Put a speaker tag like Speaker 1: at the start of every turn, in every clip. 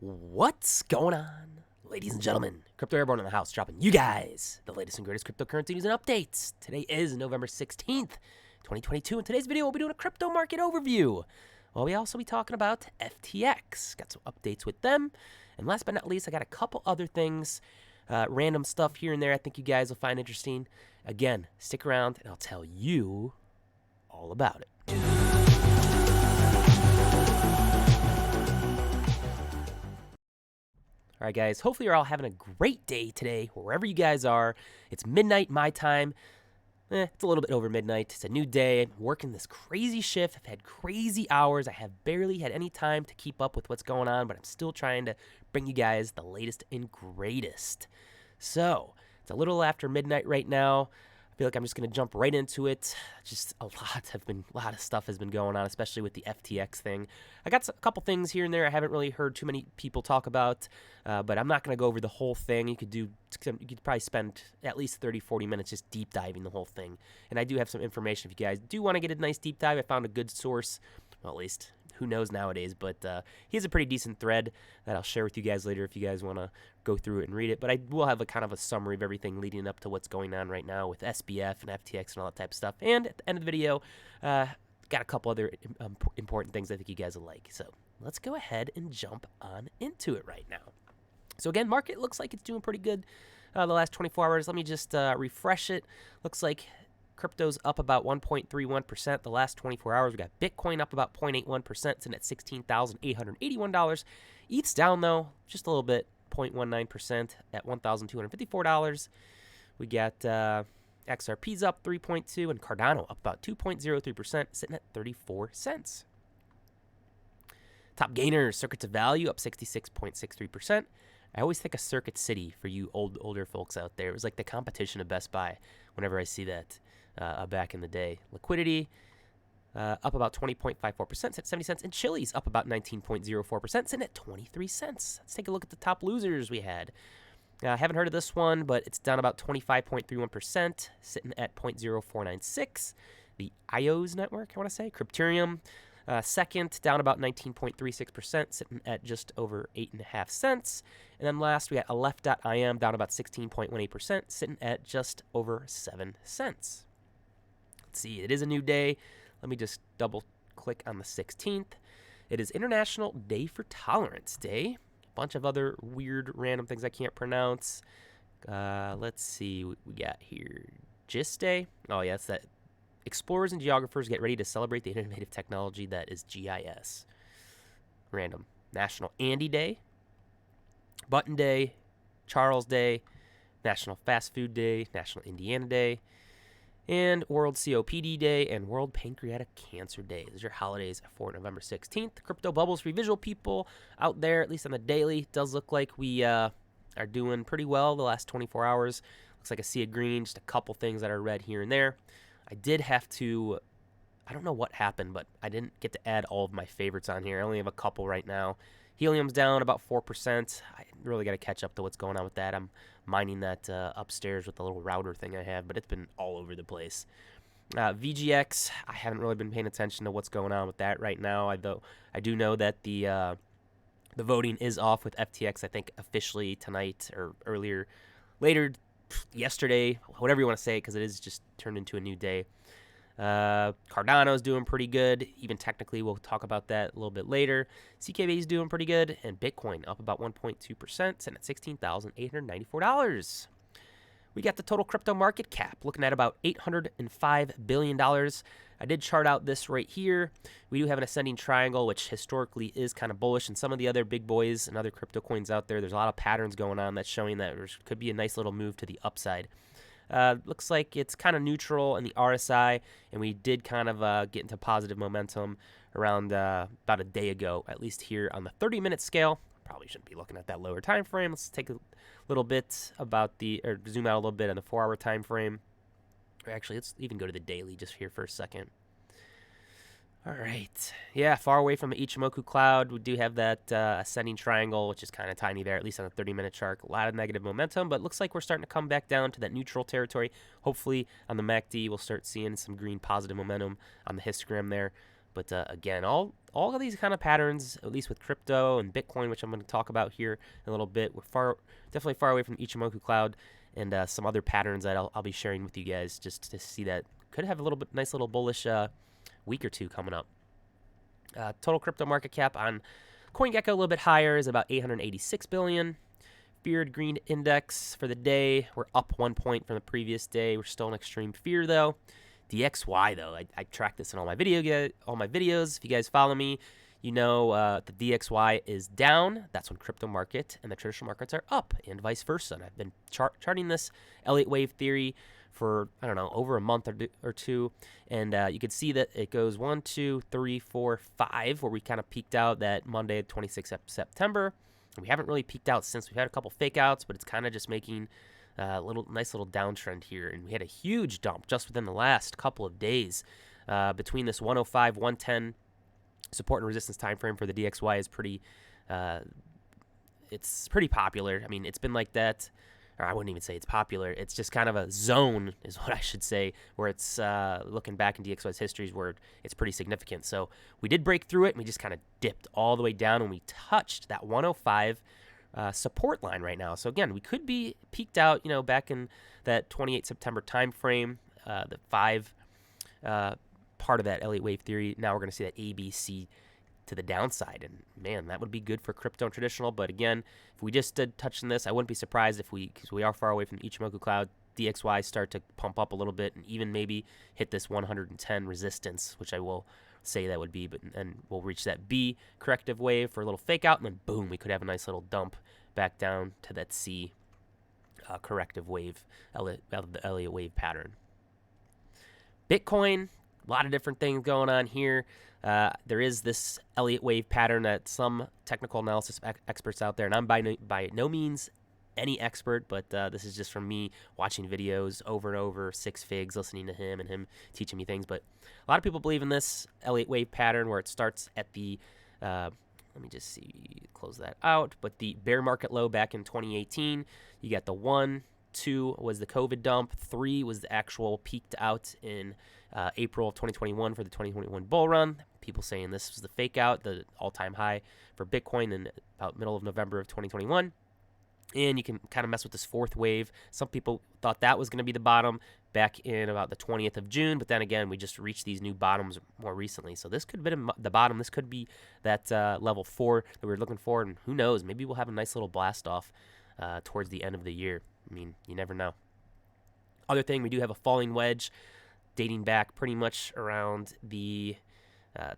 Speaker 1: What's going on, ladies and gentlemen? Crypto Airborne in the house, dropping you guys the latest and greatest cryptocurrency news and updates. Today is November 16th, 2022. In today's video, we'll be doing a crypto market overview. We'll also be talking about FTX. Got some updates with them. And last but not least, I got a couple other things, random stuff here and there I think you guys will find interesting. Again, stick around and I'll tell you all about it. All right, guys, hopefully you're all having a great day today, wherever you guys are. It's midnight my time. It's a little bit over midnight. It's a new day. I'm working this crazy shift. I've had crazy hours. I have barely had any time to keep up with what's going on, but I'm still trying to bring you guys the latest and greatest. So, it's a little after midnight right now. I feel like I'm just going to jump right into it. Just a lot of stuff has been going on, especially with the FTX thing. I got a couple things here and there I haven't really heard too many people talk about, but I'm not going to go over the whole thing. You could probably spend at least 30-40 minutes just deep diving the whole thing. And I do have some information if you guys do want to get a nice deep dive. I found a good source, well, at least who knows nowadays, but he has a pretty decent thread that I'll share with you guys later if you guys want to go through it and read it. But I will have a kind of a summary of everything leading up to what's going on right now with SBF and FTX and all that type of stuff. And at the end of the video, got a couple other important things I think you guys will like. So let's go ahead and jump on into it right now. So again, market looks like it's doing pretty good the last 24 hours. Let me just refresh it. Looks like crypto's up about 1.31% the last 24 hours. We got Bitcoin up about 0.81%, sitting at $16,881. ETH's down, though, just a little bit, 0.19% at $1,254. We got XRP's up 3.2%, and Cardano up about 2.03%, sitting at 34 cents. Top gainers, Circuits of Value up 66.63%. I always think of Circuit City for you older folks out there. It was like the competition of Best Buy whenever I see that back in the day. Liquidity up about 20.54%, at 70 cents. And Chili's up about 19.04%, sitting at 23 cents. Let's take a look at the top losers we had. I haven't heard of this one, but it's down about 25.31%, sitting at 0.0496. The IOS network, I want to say. Crypterium, second, down about 19.36%, sitting at just over 8.5 cents. And then last, we got Aleph.im, down about 16.18%, sitting at just over 7 cents. Let's see, it is a new day. Let me just double click on the 16th. It is International Day for Tolerance Day. Bunch of other weird random things I can't pronounce. Let's see what we got here. GIS Day. Oh, yeah, it's that. Explorers and geographers get ready to celebrate the innovative technology that is GIS. Random. National Andy Day. Button Day. Charles Day. National Fast Food Day. National Indiana Day. And World COPD Day and World Pancreatic Cancer Day. Those are your holidays for November 16th. The crypto bubbles for visual people out there, at least on the daily, does look like we are doing pretty well the last 24 hours. Looks like a sea of green, just a couple things that are red here and there. I did have to, I don't know what happened, but I didn't get to add all of my favorites on here. I only have a couple right now. Helium's down about 4%. I really got to catch up to what's going on with that. I'm mining that upstairs with the little router thing I have, but it's been all over the place. VGX, I haven't really been paying attention to what's going on with that right now. I do know that the voting is off with FTX, I think, officially tonight or later yesterday, whatever you want to say, because it is just turned into a new day. Cardano's doing pretty good. Even technically, we'll talk about that a little bit later. CKB's doing pretty good, and Bitcoin up about 1.2%, sitting at $16,894. We got the total crypto market cap looking at about $805 billion. I did chart out this right here. We do have an ascending triangle, which historically is kind of bullish, and some of the other big boys and other crypto coins out there, there's a lot of patterns going on that's showing that there could be a nice little move to the upside. Looks like it's kind of neutral in the RSI, and we did kind of get into positive momentum around about a day ago, at least here on the 30-minute scale. Probably shouldn't be looking at that lower time frame. Let's take a little bit or zoom out a little bit on the 4-hour time frame. Or actually, let's even go to the daily just here for a second. All right. Yeah, far away from the Ichimoku cloud. We do have that ascending triangle, which is kind of tiny there, at least on the 30-minute chart. A lot of negative momentum, but it looks like we're starting to come back down to that neutral territory. Hopefully, on the MACD, we'll start seeing some green positive momentum on the histogram there. But again, all of these kind of patterns, at least with crypto and Bitcoin, which I'm going to talk about here in a little bit, we're definitely far away from Ichimoku Cloud and some other patterns that I'll be sharing with you guys just to see that could have a little bit nice little bullish week or two coming up. Total crypto market cap on CoinGecko a little bit higher, is about 886 billion. Feared green index for the day, we're up 1 point from the previous day. We're still in extreme fear though. DXY though, I track this in all my videos. If you guys follow me, you know the DXY is down. That's when crypto market and the traditional markets are up, and vice versa. And I've been charting this Elliott wave theory for, I don't know, over a month or two, and you can see that it goes 1, 2, 3, 4, 5, where we kind of peaked out that Monday, 26th of September. And we haven't really peaked out since. We've had a couple fake outs, but it's kind of just making nice little downtrend here, and we had a huge dump just within the last couple of days. Between this 105, 110 support and resistance time frame for the DXY is pretty, it's pretty popular. I mean, it's been like that, or I wouldn't even say it's popular. It's just kind of a zone, is what I should say, where it's looking back in DXY's histories where it's pretty significant. So we did break through it, and we just kind of dipped all the way down, and we touched that 105 support line right now. So again, we could be peaked out, back in that 28 September time frame, the 5 part of that Elliott wave theory. Now we're going to see that ABC to the downside, and man, that would be good for crypto and traditional. But again, if we just did touching this, I wouldn't be surprised if because we are far away from the Ichimoku Cloud, DXY start to pump up a little bit and even maybe hit this 110 resistance, which I will say that would be, and we'll reach that B corrective wave for a little fake out, and then boom, we could have a nice little dump back down to that C corrective wave, the Elliott wave pattern. Bitcoin, a lot of different things going on here. There is this Elliott wave pattern that some technical analysis experts out there, and I'm by no means any expert, but this is just from me watching videos over and over, Six Figs, listening to him and him teaching me things. But a lot of people believe in this Elliott wave pattern where it starts at the, let me just see, close that out, but the bear market low back in 2018, you got the 1, 2 was the COVID dump, 3 was the actual peaked out in April of 2021 for the 2021 bull run. People saying this was the fake out, the all-time high for Bitcoin in about middle of November of 2021. And you can kind of mess with this 4th wave. Some people thought that was going to be the bottom back in about the 20th of June. But then again, we just reached these new bottoms more recently. So this could have been the bottom. This could be that level 4 that we were looking for. And who knows? Maybe we'll have a nice little blast off towards the end of the year. I mean, you never know. Other thing, we do have a falling wedge dating back pretty much around the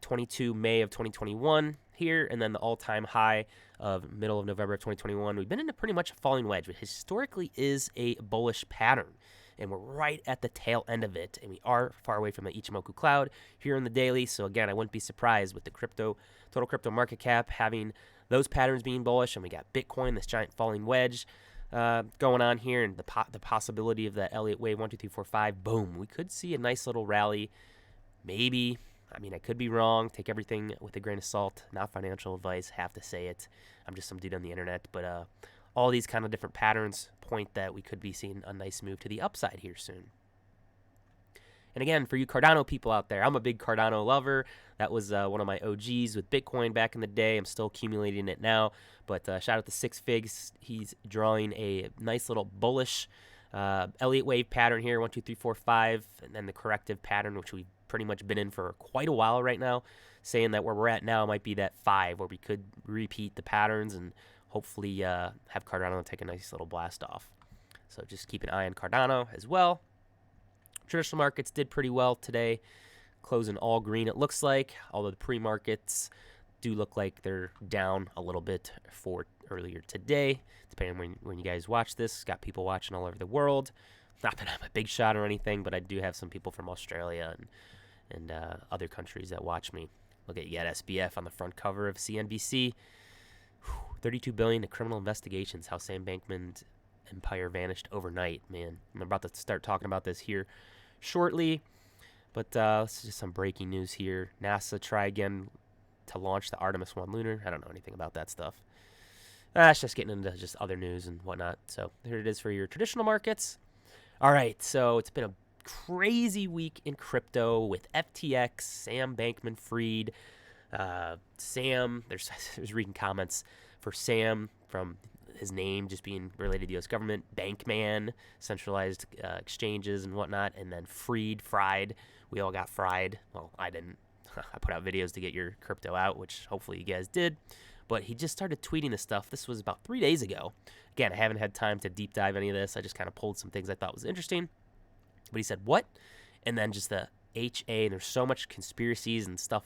Speaker 1: 22 May of 2021 here, and then the all-time high of middle of November of 2021. We've been in a pretty much a falling wedge, which historically is a bullish pattern, and we're right at the tail end of it, and we are far away from the Ichimoku Cloud here in the daily. So again, I wouldn't be surprised with the total crypto market cap having those patterns being bullish, and we got Bitcoin, this giant falling wedge going on here, and the possibility of that Elliott wave 1, 2, 3, 4, 5, boom, we could see a nice little rally. Maybe, I mean, I could be wrong. Take everything with a grain of salt. Not financial advice. Have to say it. I'm just some dude on the internet. But all these kind of different patterns point that we could be seeing a nice move to the upside here soon. And again, for you Cardano people out there, I'm a big Cardano lover. That was one of my OGs with Bitcoin back in the day. I'm still accumulating it now. But shout out to Six Figs. He's drawing a nice little bullish Elliott wave pattern here, 1, 2, 3, 4, 5, and then the corrective pattern, which we've pretty much been in for quite a while right now, saying that where we're at now might be that 5, where we could repeat the patterns and hopefully have Cardano take a nice little blast off. So just keep an eye on Cardano as well. Traditional markets did pretty well today, closing all green it looks like, although the pre-markets do look like they're down a little bit for earlier today, depending on when you guys watch this. Got people watching all over the world. Not that I'm a big shot or anything, but I do have some people from Australia and other countries that watch me. Look at SBF on the front cover of CNBC. $32 billion to criminal investigations. How Sam Bankman's empire vanished overnight. Man, I'm about to start talking about this here shortly. But this is just some breaking news here. NASA try again to launch the Artemis 1 lunar. I don't know anything about that stuff. It's just getting into just other news and whatnot. So here it is for your traditional markets. All right, so it's been a crazy week in crypto with FTX, Sam Bankman-Fried, Sam. There's reading comments for Sam from his name just being related to the U.S. government, Bankman, centralized exchanges and whatnot, and then fried. We all got fried. Well, I didn't. I put out videos to get your crypto out, which hopefully you guys did. But he just started tweeting this stuff. This was about 3 days ago. Again, I haven't had time to deep dive any of this. I just kind of pulled some things I thought was interesting. But he said, what? And then just the HA, and there's so much conspiracies and stuff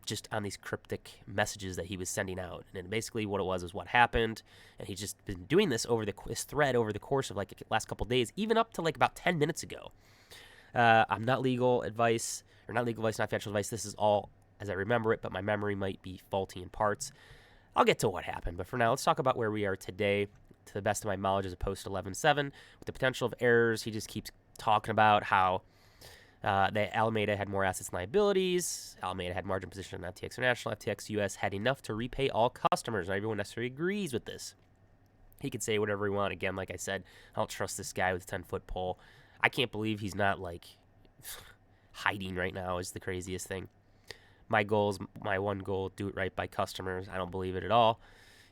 Speaker 1: just on these cryptic messages that he was sending out. And basically what it was is what happened. And he's just been doing this this thread over the course of like the last couple of days, even up to like about 10 minutes ago. I'm not legal advice, not financial advice. This is all as I remember it, but my memory might be faulty in parts. I'll get to what happened, but for now, let's talk about where we are today. To the best of my knowledge, as a post 11.7, with the potential of errors, he just keeps talking about how Alameda had more assets and liabilities. Alameda had margin position on FTX International. FTX US had enough to repay all customers. Not everyone necessarily agrees with this. He could say whatever he wants. Again, like I said, I don't trust this guy with a 10-foot pole. I can't believe he's not like hiding right now is the craziest thing. My one goal, do it right by customers. I don't believe it at all.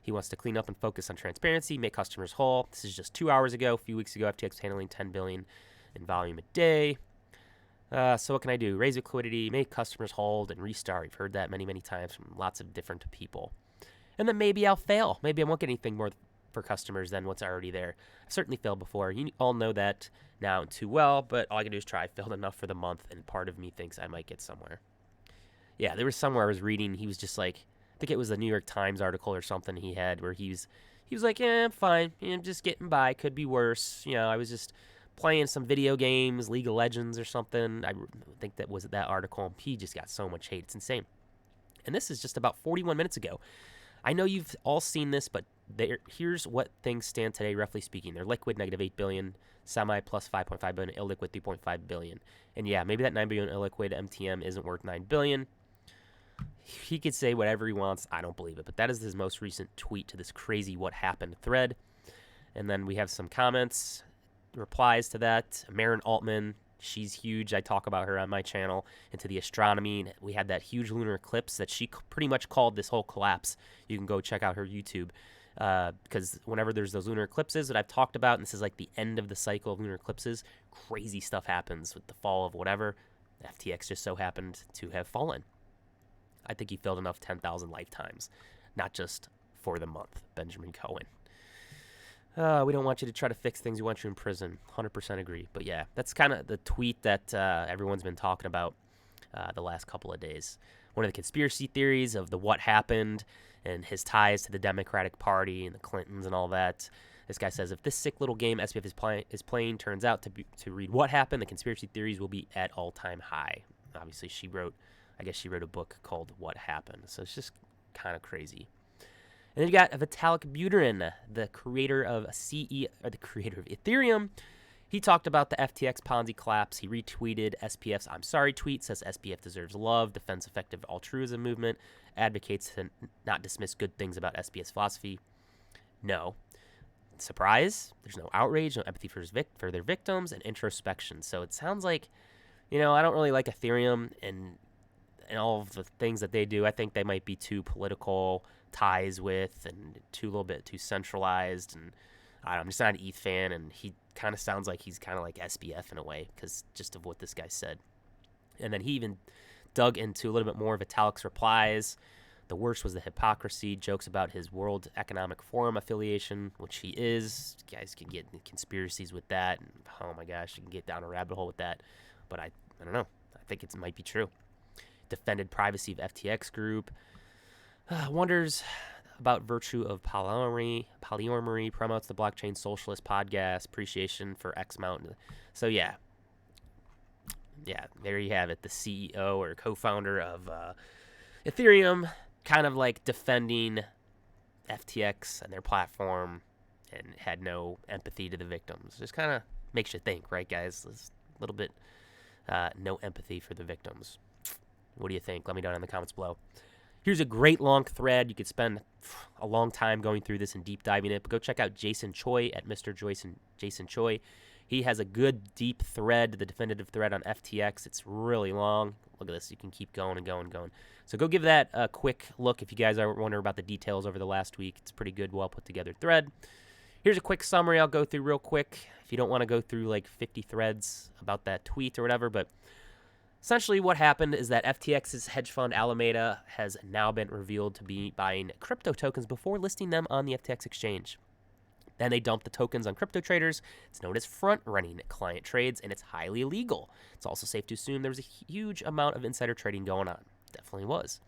Speaker 1: He wants to clean up and focus on transparency, make customers whole. This is just 2 hours ago. A few weeks ago, FTX was handling $10 billion in volume a day. So what can I do? Raise liquidity, make customers hold, and restart. We've heard that many, many times from lots of different people. And then maybe I'll fail. Maybe I won't get anything more for customers than what's already there. I've certainly failed before. You all know that now too well, but all I can do is try. I failed enough for the month, and part of me thinks I might get somewhere. Yeah, there was somewhere I was reading. He was just like, I think it was the New York Times article or something he had where he was like, I'm fine. I'm just getting by. Could be worse. I was just playing some video games, League of Legends or something. I think that was that article. He just got so much hate. It's insane. And this is just about 41 minutes ago. I know you've all seen this, but here's what things stand today, roughly speaking. They're liquid, -$8 billion, semi plus $5.5 billion, illiquid $3.5 billion. And yeah, maybe that $9 billion illiquid MTM isn't worth $9 billion. He could say whatever he wants. I don't believe it. But that is his most recent tweet to this crazy what happened thread. And then we have some comments, replies to that. Maren Altman, she's huge. I talk about her on my channel, into the astronomy. We had that huge lunar eclipse that she pretty much called this whole collapse. You can go check out her YouTube. Because whenever there's those lunar eclipses that I've talked about, and this is like the end of the cycle of lunar eclipses, crazy stuff happens with the fall of whatever. FTX just so happened to have fallen. I think he failed enough 10,000 lifetimes, not just for the month. Benjamin Cohen. We don't want you to try to fix things. We want you in prison. 100% agree. But yeah, that's kind of the tweet that everyone's been talking about the last couple of days. One of the conspiracy theories of the what happened and his ties to the Democratic Party and the Clintons and all that. This guy says, if this sick little game SBF is playing turns out to read what happened, the conspiracy theories will be at all-time high. Obviously, she wrote a book called What Happened. So it's just kind of crazy. And then you got Vitalik Buterin, the creator of Ethereum. He talked about the FTX Ponzi collapse. He retweeted SBF's I'm sorry tweet, says SBF deserves love, defends effective altruism movement, advocates to not dismiss good things about SBF's philosophy. No. Surprise, there's no outrage, no empathy for their victims, and introspection. So it sounds like, I don't really like Ethereum and all of the things that they do. I think they might be too political ties with and a little bit too centralized. And I'm just not an ETH fan, and he kind of sounds like he's kind of like SBF in a way because just of what this guy said. And then he even dug into a little bit more of Vitalik's replies. The worst was the hypocrisy, jokes about his World Economic Forum affiliation, which he is. You guys can get into conspiracies with that. And, oh my gosh, you can get down a rabbit hole with that. But I don't know. I think it might be true. Defended privacy of FTX group. Wonders about virtue of polyamory. Promotes the blockchain socialist podcast. Appreciation for X Mountain. So yeah, there you have it. The CEO or co-founder of Ethereum, kind of like defending FTX and their platform, and had no empathy to the victims. Just kind of makes you think, right, guys? There's a little bit no empathy for the victims. What do you think? Let me know in the comments below. Here's a great long thread. You could spend a long time going through this and deep diving it, but go check out Jason Choi at Mr. Jason Choi. He has a good deep thread, the definitive thread on FTX. It's really long. Look at this. You can keep going and going and going. So go give that a quick look if you guys are wondering about the details over the last week. It's pretty good, well put together thread. Here's a quick summary I'll go through real quick if you don't want to go through like 50 threads about that tweet or whatever. But essentially what happened is that FTX's hedge fund Alameda has now been revealed to be buying crypto tokens before listing them on the FTX exchange. Then they dumped the tokens on crypto traders. It's known as front-running client trades, and it's highly illegal. It's also safe to assume there was a huge amount of insider trading going on. Definitely was.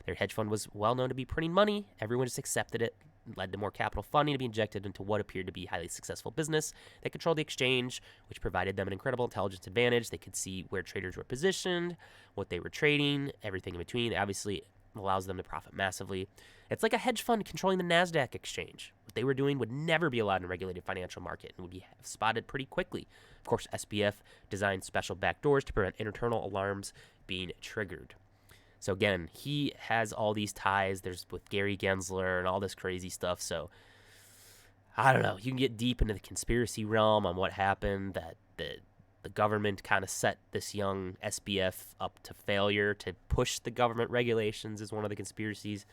Speaker 1: Their hedge fund was well known to be printing money. Everyone just accepted it. It led to more capital funding to be injected into what appeared to be a highly successful business. They controlled the exchange, which provided them an incredible intelligence advantage. They could see where traders were positioned, what they were trading, everything in between. Obviously, allows them to profit massively. It's like a hedge fund controlling the NASDAQ exchange. What they were doing would never be allowed in a regulated financial market and would be spotted pretty quickly. Of course, SBF designed special backdoors to prevent internal alarms being triggered. So again, he has all these ties. There's with Gary Gensler and all this crazy stuff. So I don't know. You can get deep into the conspiracy realm on what happened, that the government kind of set this young SBF up to failure to push the government regulations is one of the conspiracies.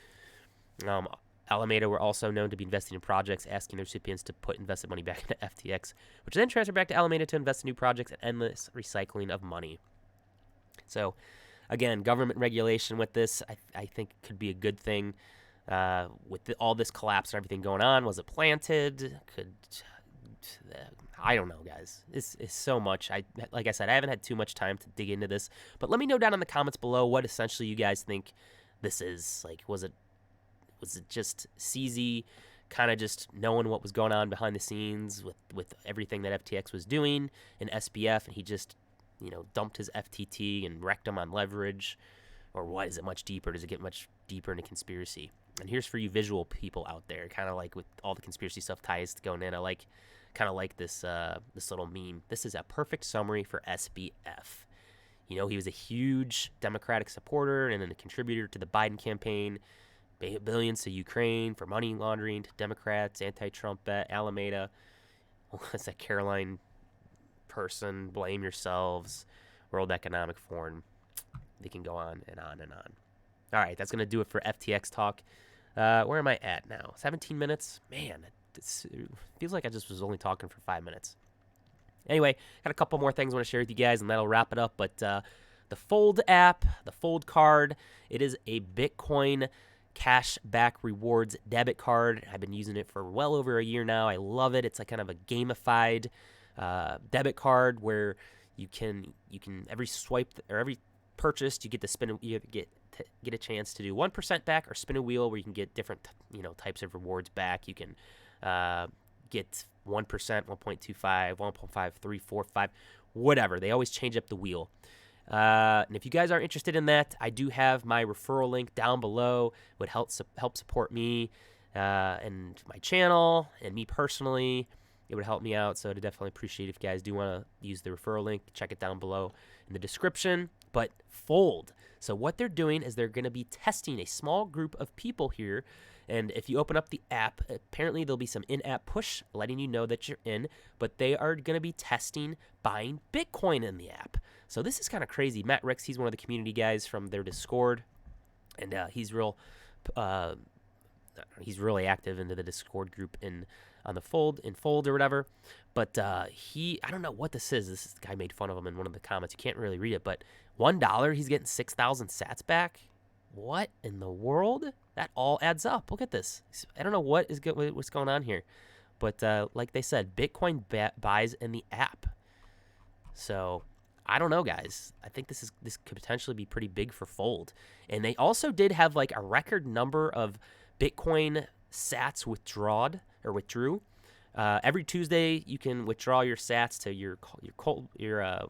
Speaker 1: Alameda were also known to be investing in projects, asking their recipients to put invested money back into FTX, which then transferred back to Alameda to invest in new projects and endless recycling of money. So, again, government regulation with this, I think could be a good thing. With all this collapse and everything going on, was it planted? I don't know, guys. It's so much. Like I said, I haven't had too much time to dig into this, but let me know down in the comments below what essentially you guys think this is. Like, was it just CZ kind of just knowing what was going on behind the scenes with everything that FTX was doing in SBF, and he just, dumped his FTT and wrecked him on leverage? Or what? Is it much deeper? Does it get much deeper into conspiracy? And here's for you visual people out there, kind of like with all the conspiracy stuff ties going in. I kind of like this little meme. This is a perfect summary for SBF. He was a huge Democratic supporter and then a contributor to the Biden campaign. Billions to Ukraine for money laundering to Democrats, anti-Trump bet, Alameda. What's that Caroline person? Blame yourselves. World Economic Forum. They can go on and on and on. All right, that's going to do it for FTX talk. Where am I at now? 17 minutes? Man, it feels like I just was only talking for 5 minutes. Anyway, got a couple more things I want to share with you guys, and that'll wrap it up. But the Fold app, the Fold card, it is a Bitcoin cash back rewards debit card. I've been using it for well over a year now. I love it. It's like kind of a gamified debit card where you can every swipe or every purchase you get to spin. You get a chance to do 1% back or spin a wheel where you can get different types of rewards back. You can get 1%, 1.25, 1.5, 3, 4, 5, whatever. They always change up the wheel. And if you guys are interested in that, I do have my referral link down below. It would help support me and my channel and me personally. It would help me out, so I'd definitely appreciate if you guys do want to use the referral link. Check it down below in the description. But Fold. So what they're doing is they're going to be testing a small group of people here. And if you open up the app, apparently there'll be some in-app push letting you know that you're in. But they are going to be testing buying Bitcoin in the app. So this is kind of crazy. Matt Ricks, he's one of the community guys from their Discord. And he's really active into the Discord group on the Fold or whatever. But I don't know what this is. This guy made fun of him in one of the comments. You can't really read it, but $1, he's getting 6,000 sats back. What in the world? That all adds up. Look at this. I don't know what's going on here, but like they said, Bitcoin buys in the app. So I don't know, guys. I think this could potentially be pretty big for Fold. And they also did have like a record number of Bitcoin sats withdrew. Every Tuesday, you can withdraw your sats to your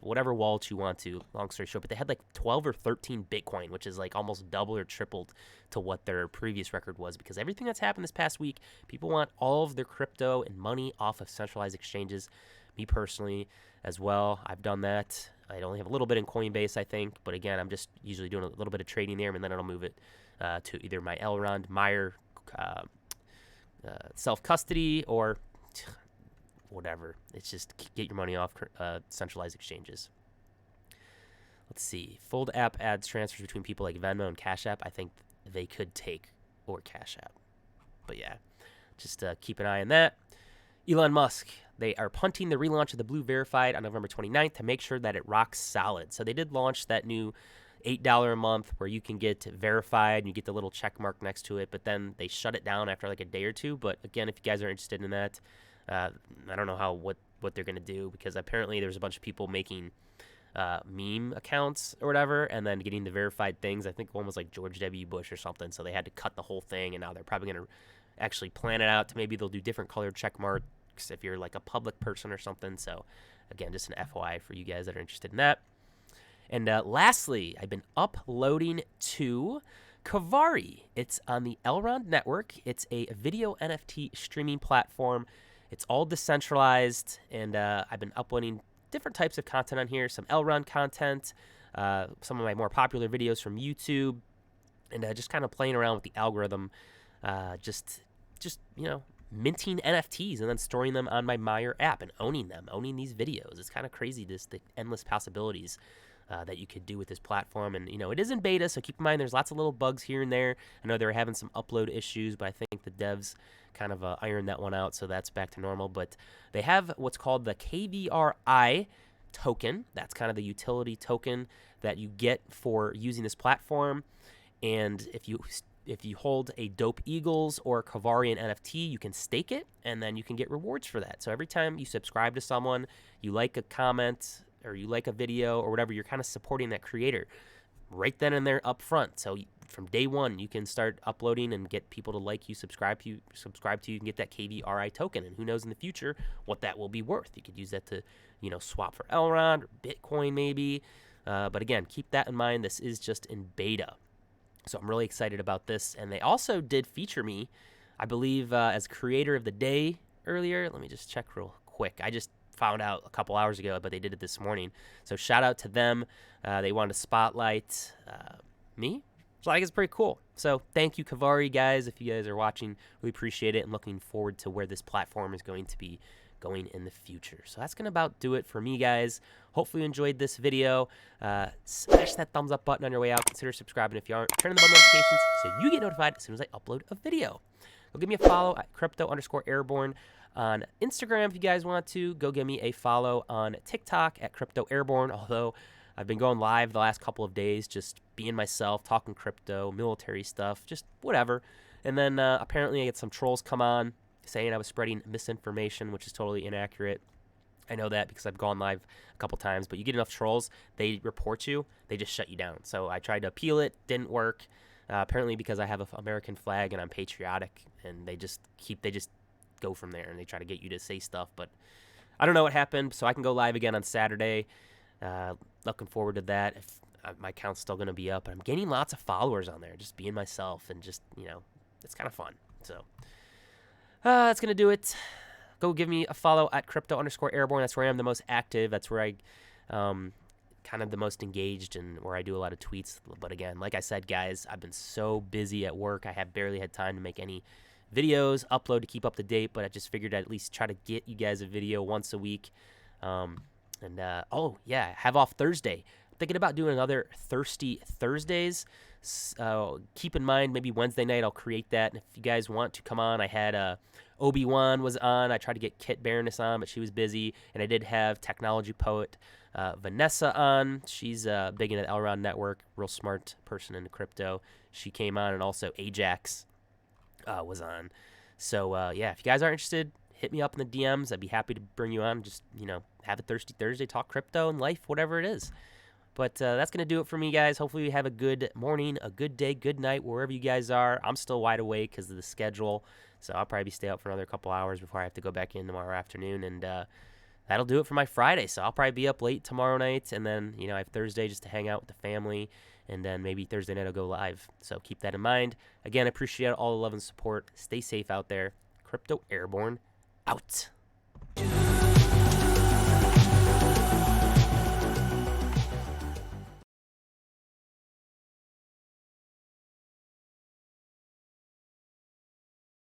Speaker 1: whatever wallet you want to. Long story short, but they had like 12 or 13 Bitcoin, which is like almost double or tripled to what their previous record was. Because everything that's happened this past week, people want all of their crypto and money off of centralized exchanges. Me personally, as well, I've done that. I only have a little bit in Coinbase, I think, but again, I'm just usually doing a little bit of trading there, and then I'll move it to either my Elrond Meyer self-custody or whatever. It's just get your money off centralized exchanges. Let's see. Fold app adds transfers between people like Venmo and Cash App. I think they could take, or Cash App. But yeah, just keep an eye on that. Elon Musk, they are punting the relaunch of the Blue Verified on November 29th to make sure that it rocks solid. So they did launch that new $8 a month where you can get verified and you get the little check mark next to it, but then they shut it down after like a day or two. But again, if you guys are interested in that, I don't know what they're going to do, because apparently there's a bunch of people making meme accounts or whatever and then getting the verified things. I think one was like George W. Bush or something, so they had to cut the whole thing, and now they're probably going to actually plan it out to maybe they'll do different colored check marks if you're like a public person or something. So again, just an FYI for you guys that are interested in that. And lastly, I've been uploading to Kavarii. It's on the Elron network. It's a video NFT streaming platform. It's all decentralized, and I've been uploading different types of content on here. Some Elron content, some of my more popular videos from YouTube, and just kind of playing around with the algorithm, just minting NFTs and then storing them on my Meyer app and owning these videos. It's kind of crazy, the endless possibilities that you could do with this platform. And, it is in beta, so keep in mind there's lots of little bugs here and there. I know they were having some upload issues, but I think the devs kind of ironed that one out, so that's back to normal. But they have what's called the Kavarii token. That's kind of the utility token that you get for using this platform. And if you hold a Dope Eagles or Kavarii NFT, you can stake it, and then you can get rewards for that. So every time you subscribe to someone, you like a comment, or you like a video or whatever, you're kind of supporting that creator right then and there up front. So from day one, you can start uploading and get people to like you, subscribe to you, you can get that Kavarii token. And who knows in the future what that will be worth. You could use that to, swap for Elron or Bitcoin maybe. But again, keep that in mind. This is just in beta. So I'm really excited about this. And they also did feature me, I believe, as creator of the day earlier. Let me just check real quick. I just found out a couple hours ago, but they did it this morning. So shout out to them. They wanted to spotlight me. So I think it's pretty cool. So thank you, Kavarii, guys. If you guys are watching, really appreciate it, and looking forward to where this platform is going to be going in the future. So that's going to about do it for me, guys. Hopefully you enjoyed this video. Smash that thumbs up button on your way out. Consider subscribing if you aren't. Turn on the bell notifications so you get notified as soon as I upload a video. Go give me a follow at crypto_airborne on Instagram if you guys want to. Go give me a follow on TikTok at crypto_airborne, although I've been going live the last couple of days, just being myself, talking crypto, military stuff, just whatever. And then apparently I get some trolls come on saying I was spreading misinformation, which is totally inaccurate. I know that because I've gone live a couple times, but you get enough trolls, they report you, they just shut you down. So I tried to appeal it, didn't work. Apparently because I have an American flag and I'm patriotic, and they just go from there, and they try to get you to say stuff. But I don't know what happened, so I can go live again on Saturday. Looking forward to that. If my account's still going to be up, but I'm gaining lots of followers on there, just being myself, and just, it's kind of fun. So that's going to do it. Go give me a follow at crypto_airborne. That's where I am the most active. That's where I kind of the most engaged, and where I do a lot of tweets. But again, like I said, guys, I've been so busy at work. I have barely had time to make any videos, upload to keep up to date, but I just figured I'd at least try to get you guys a video once a week. Oh yeah, have off Thursday. I'm thinking about doing another Thirsty Thursdays. Keep in mind, maybe Wednesday night I'll create that. And if you guys want to come on, I had Obi-Wan was on. I tried to get Kit Baroness on, but she was busy. And I did have Technology Poet Vanessa on. She's big into the Elron network, real smart person into crypto. She came on, and also Ajax was on. So yeah, if you guys are interested, hit me up in the DMs. I'd be happy to bring you on. Just, have a Thirsty Thursday, talk crypto and life, whatever it is. But that's going to do it for me, guys. Hopefully you have a good morning, a good day, good night, wherever you guys are. I'm still wide awake because of the schedule, so I'll probably stay up for another couple hours before I have to go back in tomorrow afternoon. And that'll do it for my Friday. So I'll probably be up late tomorrow night, and then, I have Thursday just to hang out with the family, and then maybe Thursday night I'll go live. So keep that in mind. Again, I appreciate all the love and support. Stay safe out there. Crypto Airborne out.